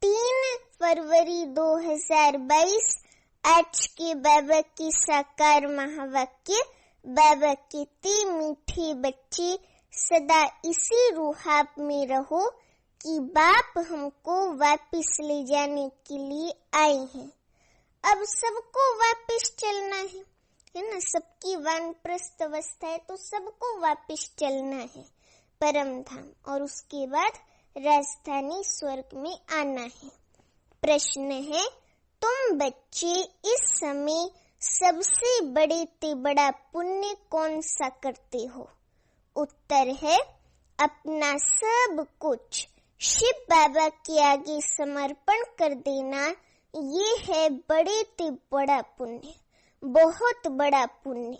3 फरवरी 2022 आज के बाबा की साकार महावाक्य। बाबा कहते मीठे बच्चे सदा इसी रूहाब में रहो कि बाप हमको वापस ले जाने के लिए आए हैं। अब सबको वापस चलना है ना, सबकी वानप्रस्थ अवस्था है तो सबको वापस चलना है परम धाम, और उसके बाद राजधानी स्वर्ग में आना है। प्रश्न है, तुम बच्चे इस समय सबसे बड़े से बड़ा पुण्य कौन सा करते हो? उत्तर है, अपना सब कुछ शिव बाबा के आगे समर्पण कर देना। ये है बड़े से बड़ा पुण्य, बहुत बड़ा पुण्य।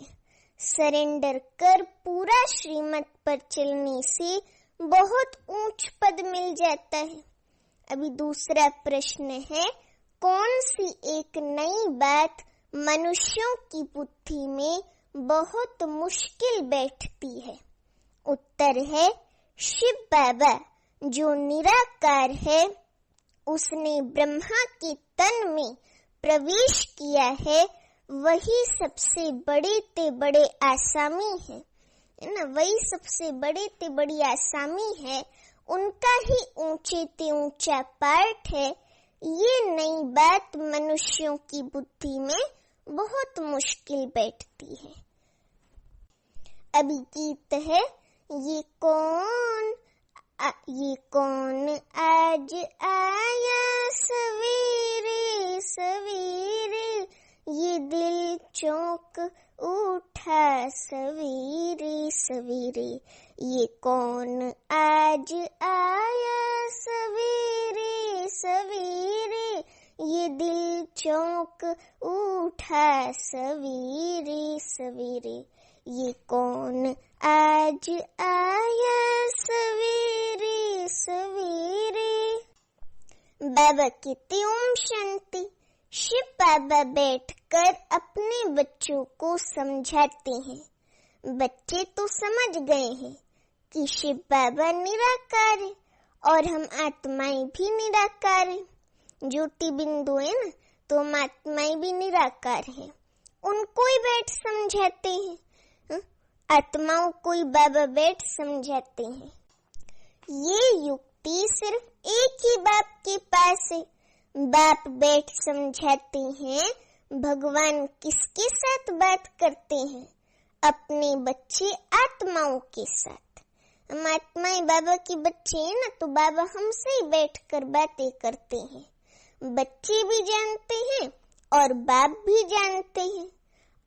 सरेंडर कर पूरा श्रीमत पर चलने से बहुत ऊंच पद मिल जाता है। अभी दूसरा प्रश्न है, कौन सी एक नई बात मनुष्यों की बुद्धि में बहुत मुश्किल बैठती है? उत्तर है, शिव बाबा जो निराकार है उसने ब्रह्मा के तन में प्रवेश किया है, वही सबसे बड़े ते बड़े आसामी है ना, वही सबसे बड़े ते बड़ी आसामी है, उनका ही ऊंचे ते ऊंचा पाठ है। ये नई बात मनुष्यों की बुद्धि में बहुत मुश्किल बैठती है। अभी गीत है, ये कौन आज आया सवेरे सवेरे, ये दिल चौंक उठा सवेरे सवेरे। ये कौन आज आया सवेरे सवेरे, ये दिल चौंक उठा सवेरे सवेरे। ये कौन आज आया सवेरे सवेरे। बाबा कहते ओम शांति। शिव बाबा बैठकर अपने बच्चों को समझाते हैं। बच्चे तो समझ गए हैं कि शिव बाबा निराकार है और हम आत्माएं भी निराकार हैं। ज्योति बिंदु है ना, तो हम आत्माएं भी निराकार है। उनको ही बैठ समझाते हैं, आत्माओं को ही बाबा बैठ समझाते हैं। ये युक्ति सिर्फ एक ही बाप के पास है। बाप बैठ समझाते हैं। भगवान किसके साथ बात करते हैं? अपने बच्चे आत्माओं के साथ। हम आत्माएं बाबा के बच्चे हैं ना, तो बाबा हमसे ही बैठकर बातें करते हैं। बच्चे भी जानते हैं और बाप भी जानते हैं।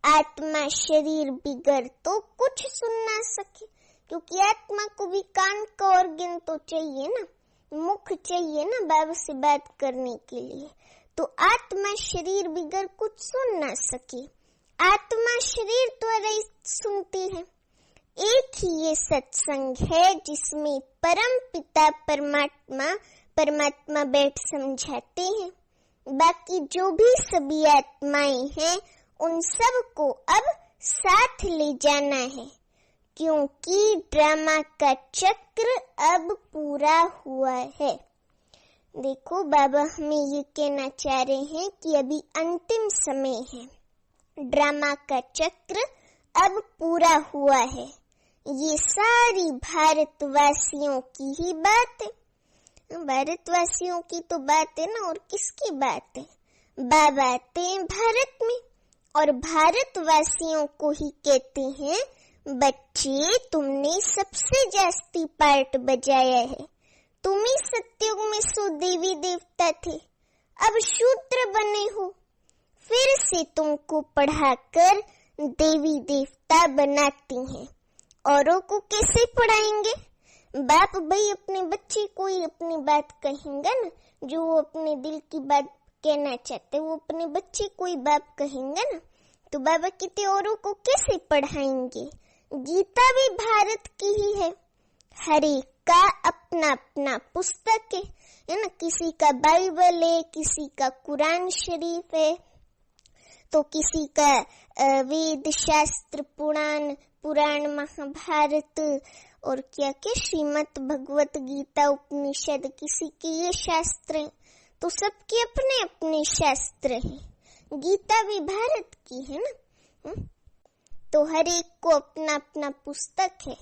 आत्मा शरीर बिगड़ तो कुछ सुन ना सके, क्योंकि आत्मा को भी कान का ऑर्गन तो चाहिए ना, मुख चाहिए ना बाबा से बात करने के लिए। तो आत्मा शरीर बिगड़ कुछ सुन ना सके, आत्मा शरीर द्वारा ही सुनती है। एक ही ये सत्संग है जिसमें परम पिता परमात्मा बैठ समझाते हैं। बाकी जो भी सभी आत्माएं हैं उन सब को अब साथ ले जाना है, क्योंकि ड्रामा का चक्र अब पूरा हुआ है। देखो बाबा हमें ये कहना चाह रहे हैं कि अभी अंतिम समय है, ड्रामा का चक्र अब पूरा हुआ है। ये सारी भारतवासियों की ही बात है। भारतवासियों की तो बात है ना, और किसकी बात है? बाबा आते हैं भारत में और भारतवासियों को ही कहते हैं, बच्चे तुमने सबसे जास्ती पार्ट बजाया है। तुम ही सत्युग में सो देवी देवता थे, अब शूद्र बने हो। फिर से तुमको पढ़ाकर देवी देवता बनाती हैं। औरों को कैसे पढ़ाएंगे? बाप भाई अपने बच्चे को ही अपनी बात कहेंगे ना, जो वो अपने दिल की बात कहना चाहते वो अपने बच्चे को ही बाप कहेंगे ना। तो बाबा कहते औरों को कैसे पढ़ाएंगे? गीता भी भारत की ही है। हर एक का अपना अपना पुस्तक है ना, किसी का बाइबल है, किसी का कुरान शरीफ है, तो किसी का वेद शास्त्र पुराण महाभारत और क्या क्या श्रीमद् भगवत गीता उपनिषद, किसी के ये शास्त्र हैं। तो सबके अपने अपने शास्त्र हैं। गीता भी भारत की है ना, तो हर एक को अपना अपना पुस्तक है।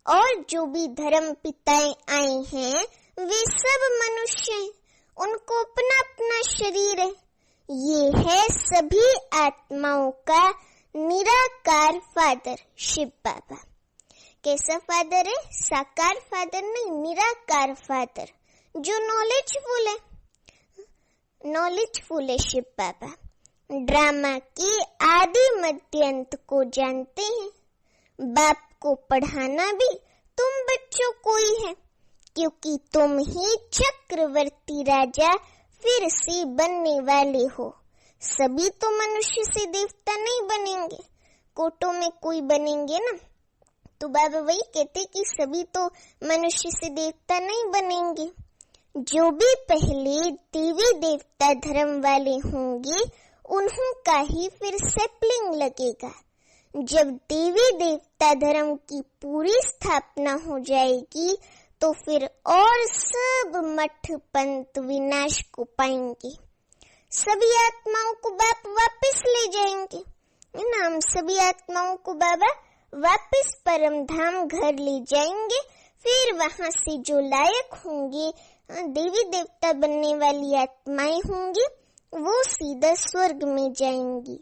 और जो भी धर्म पिताएं आए हैं वे सब मनुष्य हैं, उनको अपना अपना शरीर है। ये है सभी आत्माओं का निराकार फादर शिव बाबा। कैसा फादर है? साकार फादर नहीं, निराकार फादर, जो नॉलेजफुल है, नॉलेजफुल है शिव बाबा। ड्रामा के आदि मध्य अंत को जानते हैं। बाप को पढ़ाना भी तुम बच्चों को ही है, क्योंकि तुम ही चक्रवर्ती राजा फिर से बनने वाले हो। सभी तो मनुष्य से देवता नहीं बनेंगे, कोटों में कोई बनेंगे ना। तो बाबा वही कहते कि सभी तो मनुष्य से देवता नहीं बनेंगे। जो भी पहले देवी देवता धर्म वाले होंगे उन्हों का ही फिर सेपलिंग लगेगा। जब देवी देवता धर्म की पूरी स्थापना हो जाएगी तो फिर और सब मठ पंथ विनाश को पाएंगे। सभी आत्माओं को बाप वापस ले जाएंगे, है ना। हम सभी आत्माओं को बाबा वापस परम धाम घर ले जाएंगे। फिर वहां से जो लायक होंगे, देवी देवता बनने वाली आत्माएं होंगी, वो सीधा स्वर्ग में जाएंगी।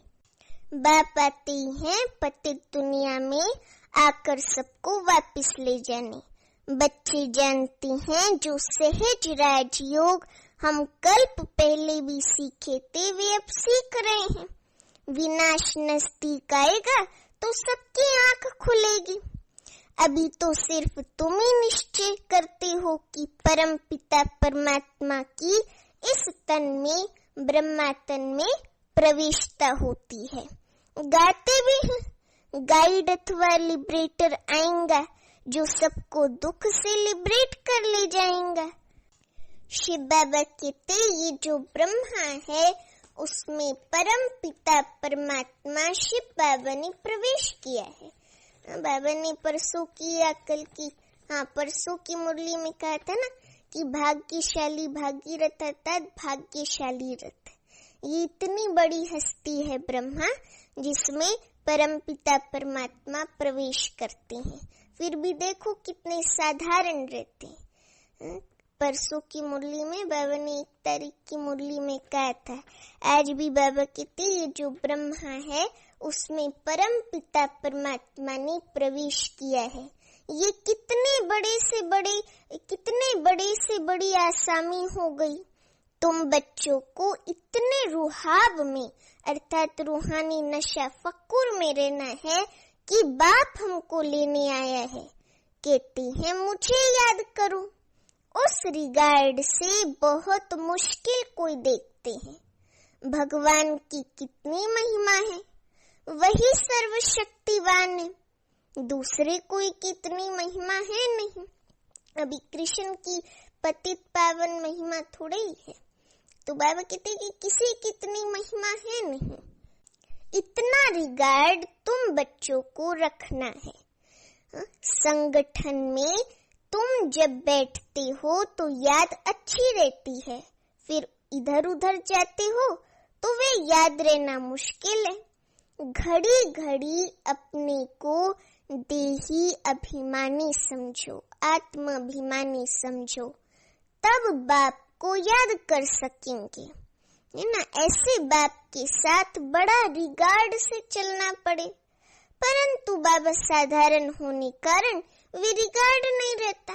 बाप आते हैं पतित दुनिया में आकर सबको वापस ले जाने। बच्चे जानते हैं जो सहज राजयोग हम कल्प पहले भी सीखे थे, वे अब सीख रहे हैं। विनाश नजदीक आएगा तो सबकी आंख खुलेगी। अभी तो सिर्फ तुम ही निश्चय करते हो कि परम पिता परमात्मा की इस तन में, ब्रह्मा तन में प्रवेशता होती है। गाते भी हैं, गाइड अथवा लिबरेटर आएगा जो सबको दुख से लिबरेट कर ले जाएगा। शिव बाबा कहते ये जो ब्रह्मा है उसमें परम पिता परमात्मा शिव बाबा ने प्रवेश किया है। बाबा ने परसों की या कल की, परसों की मुरली में कहा था ना कि भाग्यशाली भागीरथ अर्थात भाग्यशाली रथ। ये इतनी बड़ी हस्ती है ब्रह्मा जिसमें परम पिता परमात्मा प्रवेश करते हैं। फिर भी देखो कितने साधारण रहते हैं। परसों की मुरली में बाबा ने 1 तारीख की मुरली में कहा था। आज भी बाबा कहते ये जो ब्रह्मा है उसमें परम पिता परमात्मा ने प्रवेश किया है। ये कितने बड़े से बड़ी आसामी हो गई। तुम बच्चों को इतने रुहाब में अर्थात रूहानी नशा फक्कुर में रहना है कि बाप हमको लेने आया है। कहते हैं मुझे याद करो। उस रिगार्ड से बहुत मुश्किल कोई देखते हैं। भगवान की कितनी महिमा है, वही सर्वशक्तिवान है, दूसरे कोई कितनी महिमा है नहीं। अभी कृष्ण की पतित पावन महिमा थोड़ी ही है। तो बाबा कहते कि किसी कितनी महिमा है नहीं। इतना रिगार्ड तुम बच्चों को रखना है। संगठन में तुम जब बैठते हो तो याद अच्छी रहती है, फिर इधर उधर जाते हो तो वे याद रहना मुश्किल है। घड़ी घड़ी अपने को देही अभिमानी समझो, आत्म अभिमानी समझो, तब बाप को याद कर सकेंगे, है ना। ऐसे बाप के साथ बड़ा रिगार्ड से चलना पड़े, परंतु बाबा साधारण होने कारण वे रिगार्ड नहीं रहता।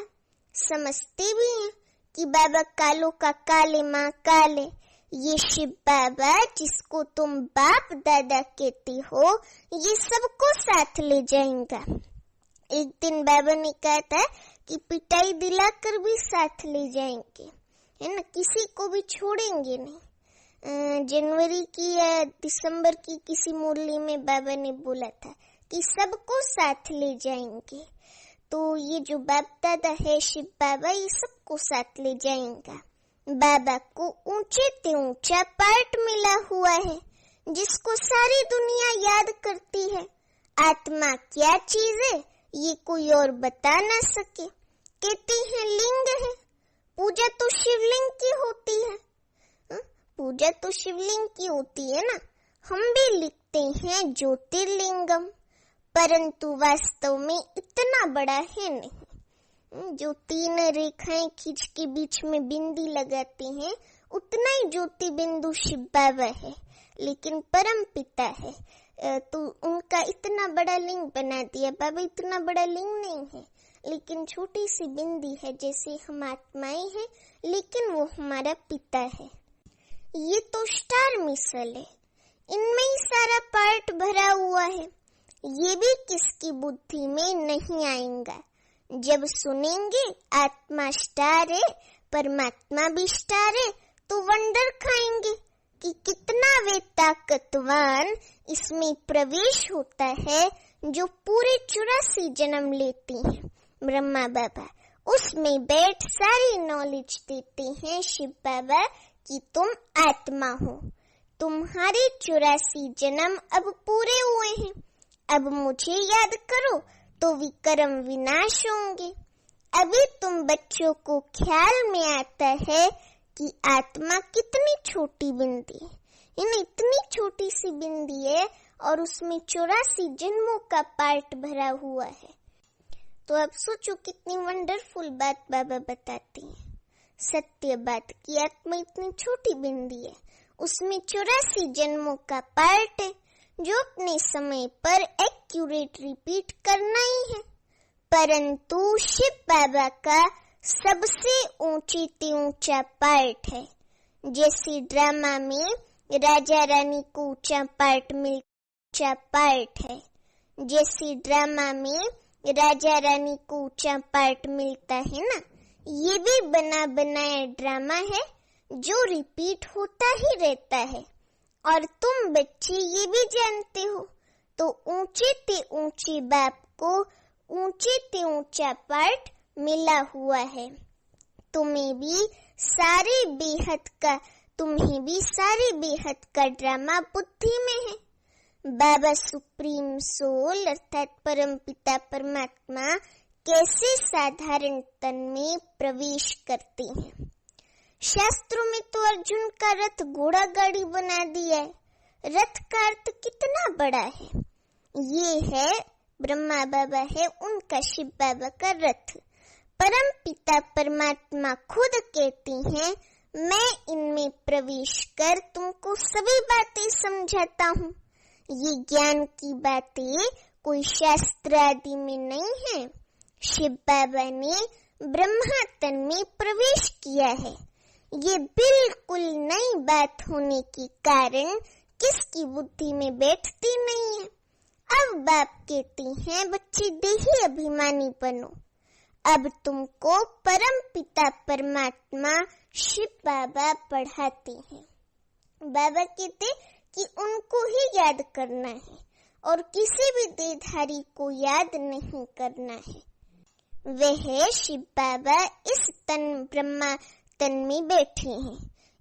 समझते भी हैं कि बाबा कालो का काले माँ काले। ये शिव बाबा जिसको तुम बाप दादा कहते हो ये सबको साथ ले जाएगा। एक दिन बाबा ने कहा था कि पिटाई दिलाकर भी साथ ले जाएंगे, है ना, किसी को भी छोड़ेंगे नहीं। जनवरी की या दिसंबर की किसी मुरली में बाबा ने बोला था कि सबको साथ ले जाएंगे। तो ये जो बाप दादा है शिव बाबा ये सबको साथ ले जाएगा। बाबा को ऊंचे से ऊंचा पार्ट मिला हुआ है जिसको सारी दुनिया याद करती है। आत्मा क्या चीज है ये कोई और बता ना सके। कहते हैं लिंग है, पूजा तो शिवलिंग की होती है। पूजा तो शिवलिंग की होती है ना। हम भी लिखते हैं ज्योतिर्लिंगम, परंतु वास्तव में इतना बड़ा है नहीं। जो 3 रेखाएं खींच के बीच में बिंदी लगाते हैं उतना ही ज्योति बिंदु शिव बाबा है, लेकिन परम पिता है तो उनका इतना बड़ा लिंग बना दिया। बाबा इतना बड़ा लिंग नहीं है, लेकिन छोटी सी बिंदी है। जैसे हम आत्माएं हैं, लेकिन वो हमारा पिता है। ये तो स्टार मिसल है, इनमें ही सारा पार्ट भरा हुआ है। ये भी किसकी बुद्धि में नहीं आएगा। जब सुनेंगे आत्मा स्टार है, परमात्मा भी स्टार है, तो वंडर खाएंगे कि कितना वे ताकतवान इसमें प्रवेश होता है, जो पूरे 84 जन्म लेती हैं ब्रह्मा बाबा। उसमें बैठ सारी नॉलेज देते हैं शिव बाबा कि तुम आत्मा हो, तुम्हारे 84 जन्म अब पूरे हुए हैं, अब मुझे याद करो तो विक्रम विनाश होंगे। अभी तुम बच्चों को ख्याल में आता है कि आत्मा कितनी छोटी बिंदी है। इतनी छोटी सी बिंदी है और उसमें 84 जन्मों का पार्ट भरा हुआ है। तो अब सोचो कितनी वंडरफुल बात बाबा बताती हैं। सत्य बात कि आत्मा इतनी छोटी बिंदी है, उसमें 84 जन्मों का पार्ट है, जो अपने समय पर एक्यूरेट रिपीट करना ही है। परंतु शिव बाबा का सबसे ऊंचे से ऊंचा पार्ट है। जैसे ड्रामा में राजा रानी को ऊंचा पार्ट है, जैसे ड्रामा में राजा रानी को ऊंचा पार्ट मिलता है ना, ये भी बना बनाया ड्रामा है जो रिपीट होता ही रहता है। और तुम बच्चे ये भी जानते हो, तो ऊंचे से ऊंचे बाप को ऊंचे से ऊंचा पार्ट मिला हुआ है। तुम्हें भी सारे बेहद का ड्रामा बुद्धि में है। बाबा सुप्रीम सोल अर्थात परम पिता परमात्मा कैसे साधारण तन में प्रवेश करते हैं। शास्त्रों में तो अर्जुन का रथ घोड़ा गाड़ी बना दिया है। रथ का अर्थ कितना बड़ा है। ये है ब्रह्मा बाबा है उनका शिव बाबा का रथ। परम पिता परमात्मा खुद कहती हैं, मैं इनमें प्रवेश कर तुमको सभी बातें समझाता हूँ। ये ज्ञान की बातें कोई शास्त्र आदि में नहीं है। शिव बाबा ने ब्रह्मा तन में प्रवेश किया है। ये बिल्कुल नई बात होने के कारण किसकी बुद्धि में बैठती नहीं है। अब बाप कहती हैं, बच्चे देही अभिमानी बनो। अब तुमको परम पिता परमात्मा शिव बाबा पढ़ाते हैं। बाबा कहते कि उनको ही याद करना है और किसी भी देहधारी को याद नहीं करना है। वह शिव बाबा इस तन ब्रह्मा तन में बैठे हैं।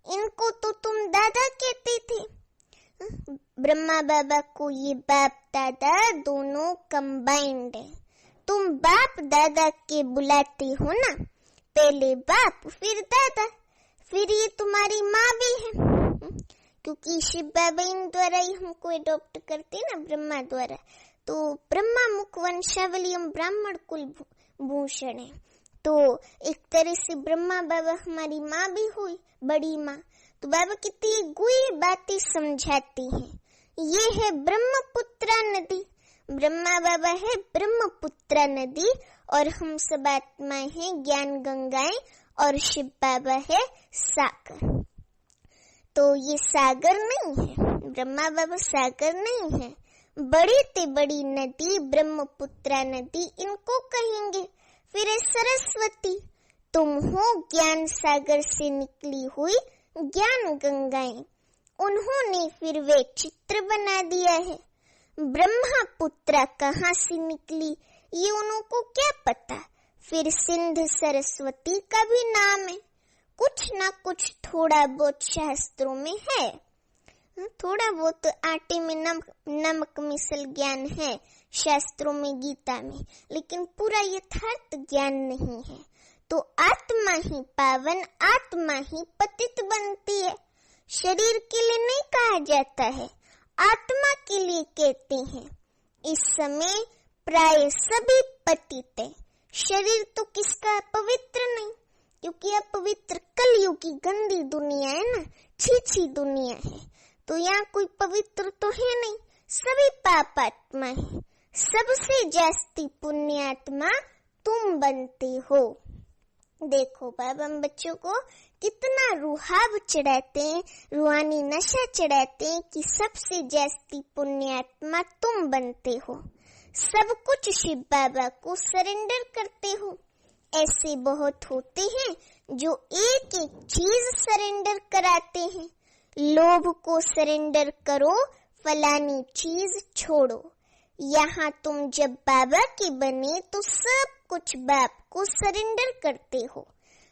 इनको तो तुम दादा कहते थे। ब्रह्मा बाबा को ये बाप दादा दोनों कंबाइंड है। तुम बाप दादा के बुलाते हो ना, पहले बाप फिर दादा, फिर ये तुम्हारी माँ भी है, क्योंकि शिव बाबा इन द्वारा ही हमको अडॉप्ट करते ना ब्रह्मा द्वारा। तो ब्रह्मा मुख वंशावली हम ब्राह्मण कुल भूषण है, तो एक तरह से ब्रह्मा बाबा हमारी माँ भी हुई, बड़ी माँ। तो बाबा कितनी गुई बातें समझाती हैं। ये है ब्रह्मपुत्रा नदी। ब्रह्मा बाबा है ब्रह्मपुत्रा नदी और हम सब आत्माएं हैं ज्ञान गंगाएं और शिव बाबा है सागर। तो ये सागर नहीं है, ब्रह्मा बाबा सागर नहीं है। बड़ी से बड़ी नदी ब्रह्मपुत्रा नदी इनको कहेंगे। फिर है सरस्वती, तुम हो ज्ञान सागर से निकली हुई ज्ञान गंगाएं। उन्होंने फिर वे चित्र बना दिया है। ब्रह्मपुत्रा कहाँ से निकली ये उनको क्या पता। फिर सिंध सरस्वती का भी नाम है। कुछ ना कुछ थोड़ा बहुत शास्त्रों में है, थोड़ा बहुत आटे में नमक मिसल ज्ञान है शास्त्रों में, गीता में, लेकिन पूरा यथार्थ ज्ञान नहीं है। तो आत्मा ही पावन, आत्मा ही पतित बनती है। शरीर के लिए नहीं कहा जाता है, आत्मा के लिए कहते हैं। इस समय प्राय सभी पतित है। शरीर तो किसका पवित्र नहीं, क्योंकि अपवित्र कलयुग की गंदी दुनिया है ना, छी दुनिया है। तो यहाँ कोई पवित्र तो है नहीं, सभी पापात्मा है। सबसे जास्ती पुण्यात्मा तुम बनते हो। देखो बाबा हम बच्चों को कितना रुहाब चढ़ाते हैं, रूहानी नशा चढ़ाते हैं कि सबसे जास्ती पुण्यात्मा तुम बनते हो। सब कुछ शिव बाबा को सरेंडर करते हो। ऐसे बहुत होते हैं जो एक एक चीज सरेंडर कराते हैं। लोभ को सरेंडर करो, फलानी चीज छोड़ो। यहाँ तुम जब बाबा के बने तो सब कुछ बाप को सरेंडर करते हो।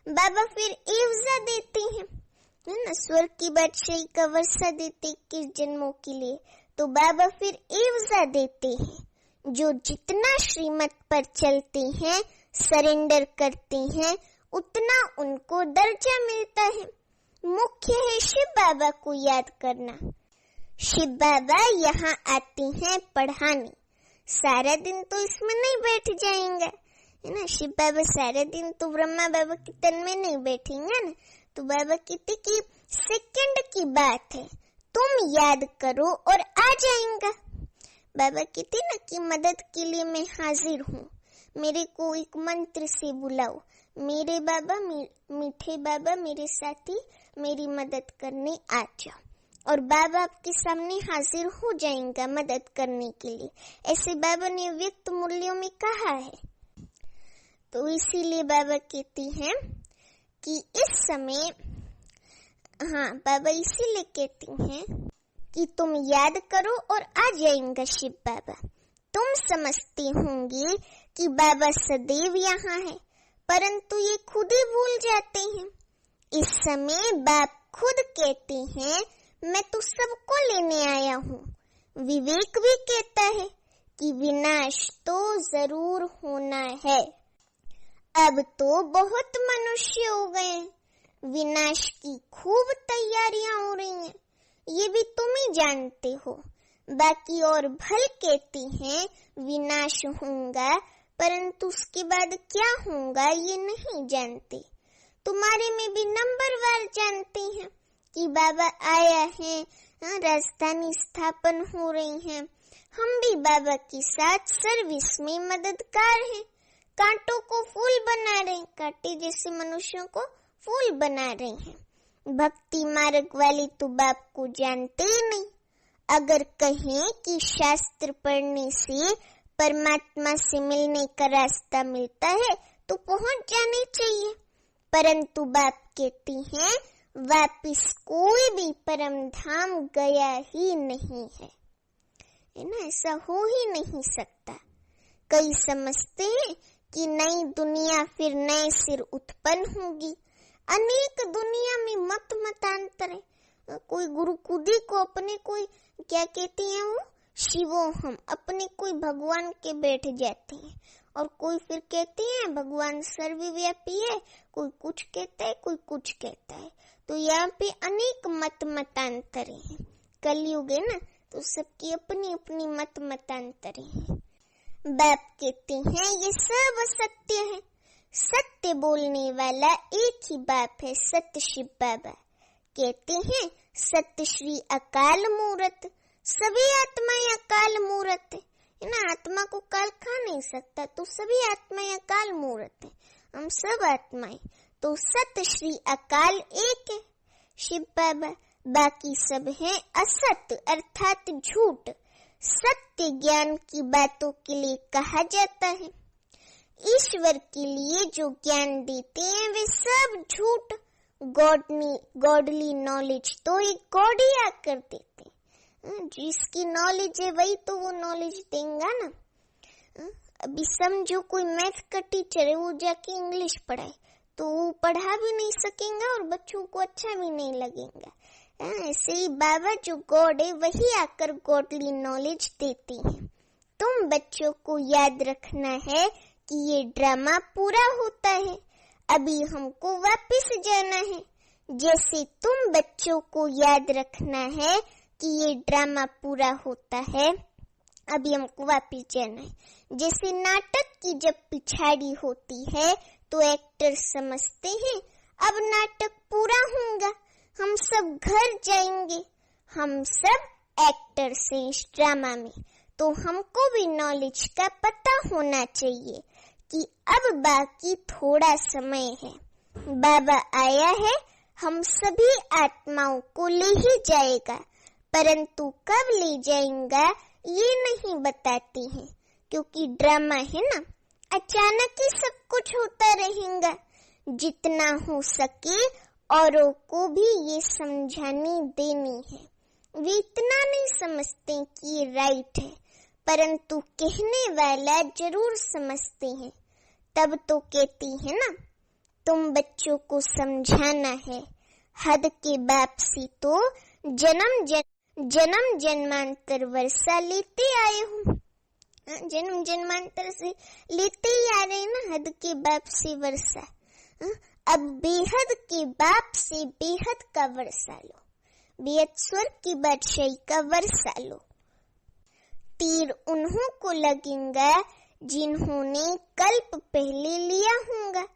बाबा फिर एवजा देते हैं, है ना, स्वर्ग की बादशाही का वर्षा देते किस जन्मों के लिए, तो बाबा फिर एवजा देते हैं। जो जितना श्रीमत पर चलते हैं, सरेंडर करते हैं, उतना उनको दर्जा मिलता है। मुख्य है शिव बाबा को याद करना। शिव बाबा यहाँ आते हैं पढ़ाने। सारा दिन तो इसमें नहीं बैठ जाएंगे, है ना। शिव बाबा सारा दिन तो ब्रह्मा बाबा के तन में नहीं बैठेंगे ना। तो बाबा कहते कि सेकंड की बात है, तुम याद करो और आ जाएंगा। बाबा कहते ना कि मदद के लिए मैं हाजिर हूँ, मेरे को एक मंत्र से बुलाओ। मेरे बाबा मीठे बाबा मेरे साथी मेरी मदद करने आ जाओ, और बाबा आपके सामने हाजिर हो जाएंगा मदद करने के लिए। ऐसे बाबा ने व्यक्त मूल्यों में कहा है। तो इसीलिए बाबा कहते हैं कि इस समय, हाँ बाबा इसीलिए कहते हैं कि तुम याद करो और आ जाएंगा शिव बाबा। तुम समझते होंगे कि बाबा सदैव यहाँ है, परंतु ये खुद ही भूल जाते हैं। इस समय बाप खुद कहते हैं मैं तो सबको लेने आया हूँ। विवेक भी कहता है कि विनाश तो जरूर होना है। अब तो बहुत मनुष्य हो गए, विनाश की खूब तैयारियां हो रही हैं, ये भी तुम ही जानते हो। बाकी और भल कहते हैं विनाश होगा, परंतु उसके बाद क्या होगा ये नहीं जानते। तुम्हारे में भी नंबरवार जानते हैं कि बाबा आया है, राजधानी स्थापन हो रही है। हम भी बाबा के साथ सर्विस में मददगार हैं। कांटों को फूल बना रहे हैं, कांटे जैसे मनुष्यों को फूल बना रहे हैं। भक्ति मार्ग वाले तो बाप को जानते ही नहीं। अगर कहें कि शास्त्र पढ़ने से परमात्मा से मिलने का रास्ता मिलता है तो पहुंच जाने चाहिए, परंतु बाप कहते हैं वापिस कोई भी परम धाम गया ही नहीं है ना, ऐसा हो ही नहीं सकता। कई समझते हैं कि नई दुनिया फिर नए सिर उत्पन्न होगी। अनेक दुनिया में मत मतांतर है। कोई गुरु खुदी को अपने कोई क्या कहते हैं, वो शिवो हम अपने कोई भगवान के बैठ जाते हैं, और कोई फिर कहते हैं भगवान सर्वव्यापी है, कोई कुछ कहता है कोई कुछ कहता है। तो यहाँ पे अनेक मत मतांतर हैं। कलयुग है ना, तो सबकी अपनी अपनी मत मतांतर हैं। बाप कहते हैं ये सब असत्य है, सत्य बोलने वाला एक ही बाप है, सत्य शिव बाबा। कहते हैं सत्य श्री अकाल मूरत, सभी आत्माएं अकाल मूरत है ना। आत्मा को काल खा नहीं सकता, तो सभी आत्माएं अकाल मूरत है, हम सब आत्माएं। तो सत्य श्री अकाल एक है शिव बाबा, बाकी सब है असत्य अर्थात झूठ। सत्य ज्ञान की बातों के लिए कहा जाता है। ईश्वर के लिए जो ज्ञान देते हैं वे सब झूठ। गॉडली नॉलेज तो एक गॉड ही आकर देते हैं। जिसकी नॉलेज है वही तो वो नॉलेज देंगे ना। अभी समझो कोई मैथ का टीचर है, वो जाके इंग्लिश पढ़ाए तो वो पढ़ा भी नहीं सकेगा और बच्चों को अच्छा भी नहीं लगेगा। ऐसे ही बाबा जो गॉड है वही आकर गॉडली नॉलेज देते हैं। तुम बच्चों को याद रखना है कि ये ड्रामा पूरा होता है, अभी हमको वापस जाना है। जैसे तुम बच्चों को याद रखना है कि ये ड्रामा पूरा होता है, अभी हमको वापिस जाना है। जैसे नाटक की जब पिछाड़ी होती है तो एक्टर समझते हैं अब नाटक पूरा होगा, हम सब घर जाएंगे। हम सब एक्टर्स हैं इस ड्रामा में, तो हमको भी नॉलेज का पता होना चाहिए कि अब बाकी थोड़ा समय है। बाबा आया है, हम सभी आत्माओं को ले ही जाएगा, परंतु कब ले जाएगा ये नहीं बताते हैं, क्योंकि ड्रामा है ना, अचानक ही सब कुछ होता रहेगा। जितना हो सके औरों को भी ये समझानी देनी है। वे इतना नहीं समझते कि ये राइट है, परंतु कहने वाला जरूर समझते हैं। तब तो कहती है ना, तुम बच्चों को समझाना है। हद के बाप से तो जन्म जन्मांतर वर्षा लेते आए हो, जन्म जन्मांतर से लेते ही आ रहे ना हद के बाप से वर्षा। अब बेहद के बाप से बेहद का वर्षा लो, बेहद स्वर्ग की बादशाही का वर्षा लो। तीर उन्हों को लगेगा जिन्होंने कल्प पहले लिया होगा।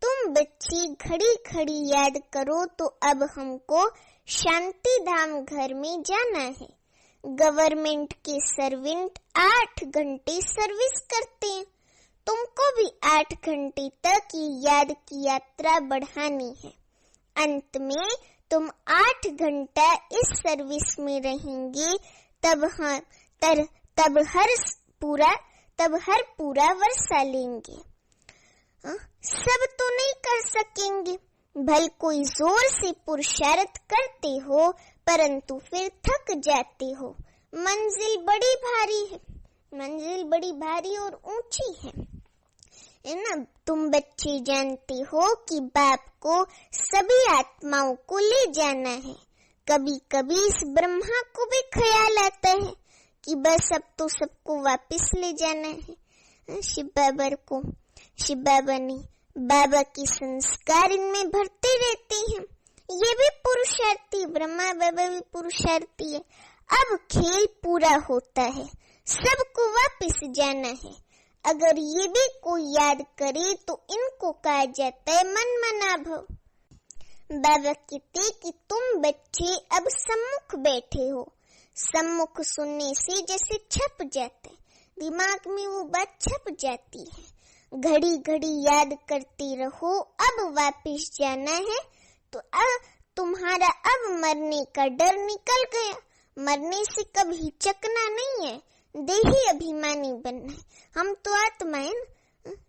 तुम बच्चे घड़ी घड़ी याद करो तो अब हमको शांति धाम घर में जाना है। गवर्नमेंट के सर्वेंट 8 घंटे सर्विस करते हैं, तुमको भी 8 घंटे तक ये याद की यात्रा बढ़ानी है। अंत में तुम 8 घंटा इस सर्विस में रहेंगे, तब हर पूरा वर्षा लेंगे। सब तो नहीं कर सकेंगे, भले कोई जोर से पुरुषार्थ करते हो, परंतु फिर थक जाते हो। मंजिल बड़ी भारी और ऊंची है ना। तुम बच्चे जानते हो कि बाप को सभी आत्माओं को ले जाना है। कभी कभी इस ब्रह्मा को भी ख्याल आता है कि बस अब तो सबको वापस ले जाना है। शिव बाबा ने बाबा के संस्कार इनमें भरते रहते हैं। ये भी पुरुषार्थी, ब्रह्मा बाबा भी पुरुषार्थी है। अब खेल पूरा होता है, सबको वापस जाना है। अगर ये भी कोई याद करे तो इनको कहा जाता है मनमना भव। बाबा कहते कि तुम बच्चे अब सम्मुख बैठे हो। सम्मुख सुनने से जैसे छप जाता है, दिमाग में वो बात छप जाती है। घड़ी घड़ी याद करते रहो, अब वापस जाना है तो तुम्हारा अब मरने का डर निकल गया। मरने से कभी हिचकना नहीं है, देही अभिमानी बनना है। हम तो आत्मा है ना,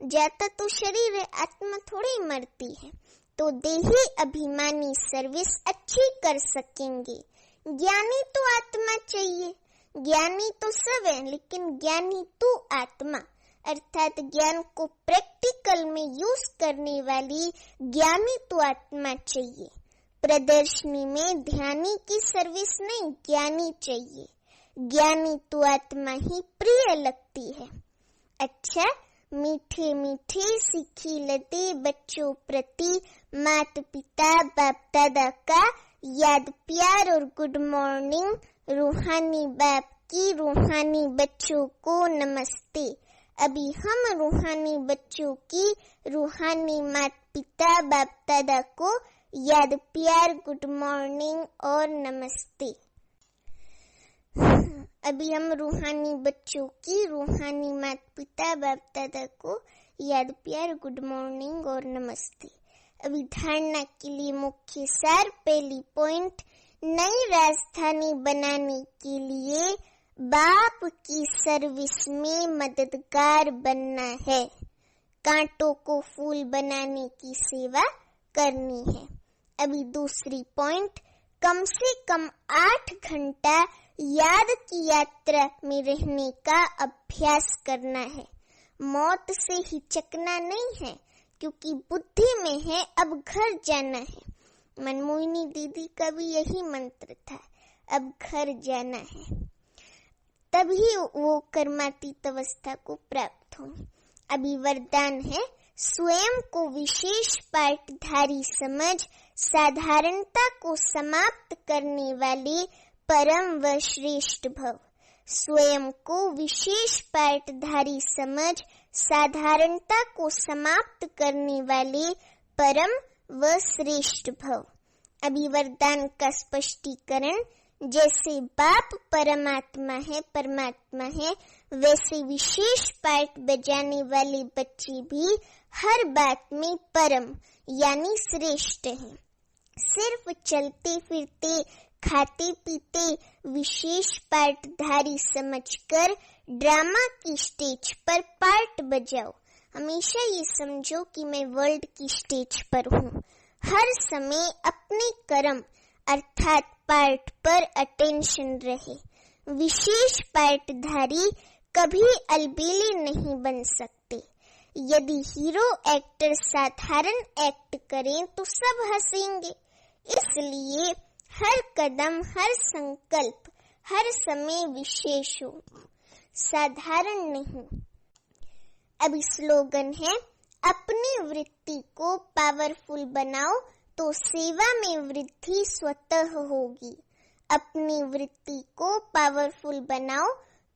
जाता तो शरीर है, आत्मा थोड़ी मरती है। तो देही अभिमानी सर्विस अच्छी कर सकेंगे। ज्ञानी तो आत्मा चाहिए, ज्ञानी तो सब है, लेकिन ज्ञानी तो आत्मा, अर्थात ज्ञान को प्रैक्टिकल में यूज करने वाली ज्ञानी तो आत्मा चाहिए। प्रदर्शनी में ध्यानी की सर्विस नहीं, ज्ञानी चाहिए। ज्ञानी तो आत्मा ही प्रिय लगती है। अच्छा, मीठे मीठे सीखी लते बच्चों प्रति माता पिता बाप दादा का याद प्यार और गुड मॉर्निंग। रूहानी बाप की रूहानी बच्चों को नमस्ते। अभी हम रूहानी बच्चों की रूहानी माता पिता बाप दादा को याद प्यार गुड मॉर्निंग और नमस्ते। अभी हम रूहानी बच्चों की रूहानी माता पिता बाप दादा को याद प्यार गुड मॉर्निंग और नमस्ते। अभी धारणा के लिए मुख्य सार। पहली पॉइंट, नई राजधानी बनाने के लिए बाप की सर्विस में मददगार बनना है। कांटों को फूल बनाने की सेवा करनी है। अभी दूसरी पॉइंट, कम से कम 8 घंटा याद की यात्रा में रहने का अभ्यास करना है। मौत से हिचकना नहीं है, क्योंकि बुद्धि में है अब घर जाना है। मनमोहिनी दीदी का भी यही मंत्र था, अब घर जाना है, तभी वो कर्मातीत अवस्था को प्राप्त होंगे। अभी वरदान है, स्वयं को विशेष पाठधारी समझ साधारणता को समाप्त करने वाले परम व श्रेष्ठ भव। स्वयं को विशेष पाठधारी समझ साधारणता को समाप्त करने वाले परम व श्रेष्ठ भव। अभी वरदान का स्पष्टीकरण, जैसे बाप परमात्मा है, वैसे विशेष पाठ बजाने वाले बच्चे भी हर बात में परम यानी श्रेष्ठ हैं। सिर्फ चलते फिरते खाते पीते विशेष पाठधारी समझकर ड्रामा की स्टेज पर पार्ट बजाओ। हमेशा ये समझो कि मैं वर्ल्ड की स्टेज पर हूँ। हर समय अपने कर्म अर्थात पार्ट पर अटेंशन रहे। विशेष पाठधारी कभी अलबेले नहीं बन सकते। यदि हीरो एक्टर साधारण एक्ट करें तो सब हंसेंगे। इसलिए हर कदम, हर संकल्प, हर समय विशेष हो, साधारण नहीं। अभी स्लोगन है, अपनी वृत्ति को पावरफुल बनाओ तो सेवा में वृद्धि स्वतः होगी। अपनी वृत्ति को पावरफुल बनाओ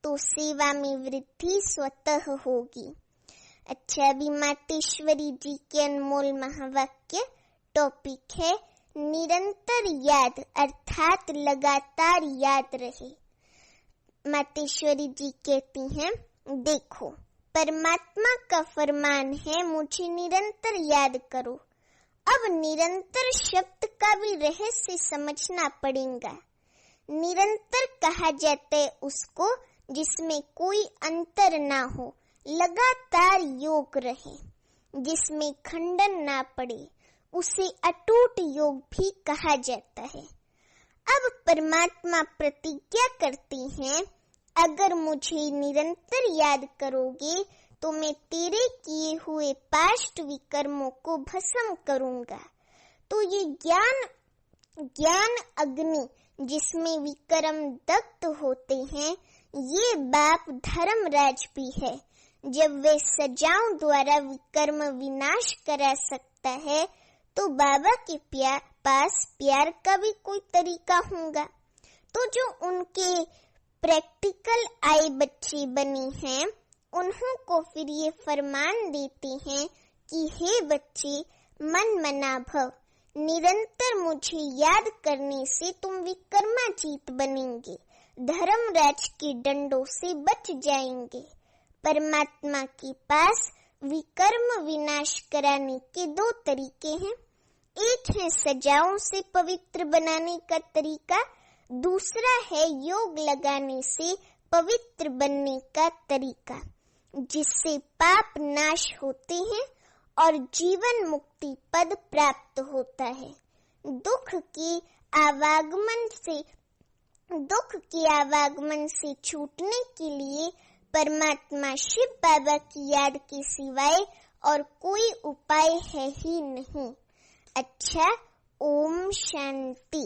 तो सेवा में वृद्धि स्वतः होगी। अच्छा, अभी मातेश्वरी जी के अनमोल महावाक्य। टॉपिक है निरंतर याद अर्थात लगातार याद रहे। मातेश्वरी जी कहती हैं, देखो परमात्मा का फरमान है मुझे निरंतर याद करो। अब निरंतर शब्द का भी रहस्य समझना पड़ेगा। निरंतर कहा जाता है उसको जिसमें कोई अंतर ना हो, लगातार योग रहे, जिसमें खंडन ना पड़े, उसे अटूट योग भी कहा जाता है। अब परमात्मा प्रतिज्ञा करती हैं, अगर मुझे निरंतर याद करोगे तो मैं तेरे किए हुए पास्ट विकर्मों को भस्म करूंगा। तो ये ज्ञान अग्नि जिसमें विकर्म दग्ध होते हैं, ये बाप धर्मराज भी है। जब वे सजाओं द्वारा विकर्म विनाश करा सकता है तो बाबा के पास प्यार का भी कोई तरीका होगा। तो जो उनके प्रैक्टिकल आए बच्चे बने हैं, उन्हों को फिर ये फरमान देते हैं कि हे बच्चे, मन मना भव, निरंतर मुझे याद करने से तुम विकर्माजीत बनेंगे, धर्मराज के डंडों से बच जाएंगे। परमात्मा के पास विकर्म विनाश कराने के दो तरीके हैं। एक है सजाओं से पवित्र बनाने का तरीका, दूसरा है योग लगाने से पवित्र बनने का तरीका, जिससे पाप नाश होते हैं और जीवन मुक्ति पद प्राप्त होता है। दुख के आवागमन से छूटने के लिए परमात्मा शिव बाबा की याद के सिवाय और कोई उपाय है ही नहीं। अच्छा, ओम शांति।